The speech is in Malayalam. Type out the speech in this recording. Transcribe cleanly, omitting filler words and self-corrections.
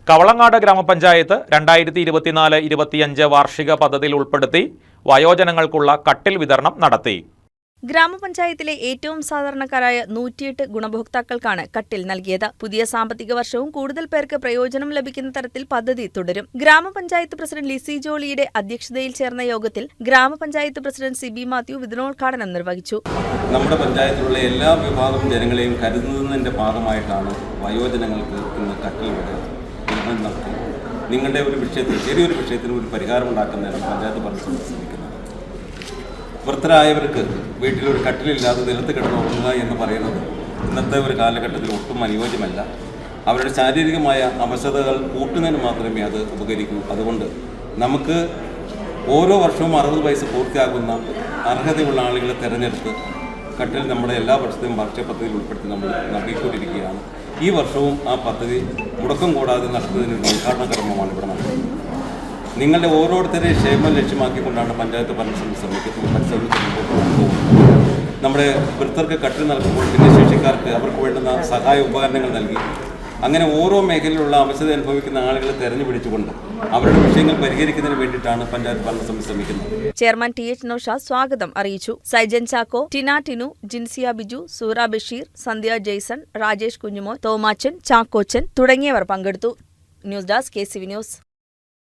കവളങ്ങാട് ഗ്രാമപഞ്ചായത്ത് 2024-25 വാർഷിക പദ്ധതിയിൽ ഉൾപ്പെടുത്തി വയോജനങ്ങൾക്കുള്ള കട്ടിൽ വിതരണം നടത്തി. ഗ്രാമപഞ്ചായത്തിലെ ഏറ്റവും സാധാരണക്കാരായ 108 ഗുണഭോക്താക്കൾക്കാണ് കട്ടിൽ നൽകിയത്. പുതിയ സാമ്പത്തിക വർഷവും കൂടുതൽ പേർക്ക് പ്രയോജനം ലഭിക്കുന്ന തരത്തിൽ പദ്ധതി തുടരും. ഗ്രാമപഞ്ചായത്ത് പ്രസിഡന്റ് ലിസി ജോളിയുടെ അധ്യക്ഷതയിൽ ചേർന്ന യോഗത്തിൽ ഗ്രാമപഞ്ചായത്ത് പ്രസിഡന്റ് സിബി മാത്യു വിതരണോദ്ഘാടനം നിർവഹിച്ചു. നമ്മുടെ പഞ്ചായത്തിലുള്ള എല്ലാ വിഭാഗം ജനങ്ങളെയും കരുതുന്നതിന്റെ ഭാഗമായിട്ടാണ് വയോജനങ്ങൾക്ക് ഇന്ന് കട്ടിൽ വിതരണം നടത്തി. നിങ്ങളുടെ ഒരു വിഷയത്തിൽ, ചെറിയൊരു വിഷയത്തിന് ഒരു പരിഹാരമുണ്ടാക്കുന്നതിനാണ് പഞ്ചായത്ത് ഭരണസമിതി ശ്രമിക്കുന്നത്. വൃദ്ധരായവർക്ക് വീട്ടിലൊരു കട്ടിലില്ലാതെ നിലത്ത് കിടന്നുറങ്ങുക എന്ന് പറയുന്നത് ഇന്നത്തെ ഒരു കാലഘട്ടത്തിൽ ഒട്ടും അനുയോജ്യമല്ല. അവരുടെ ശാരീരികമായ അവശതകൾ കൂട്ടുന്നതിന് മാത്രമേ അത് ഉപകരിക്കൂ. അതുകൊണ്ട് നമുക്ക് ഓരോ വർഷവും 60 വയസ്സ് പൂർത്തിയാകുന്ന അർഹതയുള്ള ആളുകളെ തിരഞ്ഞെടുത്ത് കട്ടിൽ നമ്മുടെ എല്ലാ വർഷത്തെയും വാർഷിക പദ്ധതിയിൽ ഉൾപ്പെടുത്തി നമ്മൾ നൽകിക്കൊണ്ടിരിക്കുകയാണ്. ഈ വർഷവും ആ പദ്ധതി മുടക്കം കൂടാതെ നടത്തുന്നതിനൊരു ഉദ്ഘാടന കർമ്മമാണ് ഇവിടെ നടത്തുന്നത്. നിങ്ങളുടെ ഓരോരുത്തരെയും ക്ഷേമം ലക്ഷ്യമാക്കിക്കൊണ്ടാണ് പഞ്ചായത്ത് ഭരണസമിതി ശ്രമിക്കുന്നത്. നമ്മുടെ വൃദ്ധർക്ക് കട്ടിൽ നൽകുമ്പോൾ ഭിന്നശേഷിക്കാർക്ക് അവർക്ക് വേണ്ടുന്ന സഹായ ഉപകരണങ്ങൾ നൽകി അങ്ങനെ ഓരോ മേഖലയിലുള്ള അവശത അനുഭവിക്കുന്ന ആളുകളെ തെരഞ്ഞു പിടിച്ചുകൊണ്ട് അവരുടെ വിഷയങ്ങൾ പരിഹരിക്കുന്നതിന് വേണ്ടിയിട്ടാണ് പഞ്ചായത്ത് ഭരണസമിതി ശ്രമിക്കുന്നത്. ചെയർമാൻ TH നൌഷാദ് സ്വാഗതം അറിയിച്ചു. സൈജൻ ചാക്കോ, ടിന ടിനു, ജിൻസിയ ബിജു, സൂറ ബഷീർ, സന്ധ്യ ജെയ്സൺ, രാജേഷ് കുഞ്ഞുമോൻ, തോമാച്ചൻ, ചാക്കോച്ചൻ തുടങ്ങിയവർ പങ്കെടുത്തു. News desk KCV news.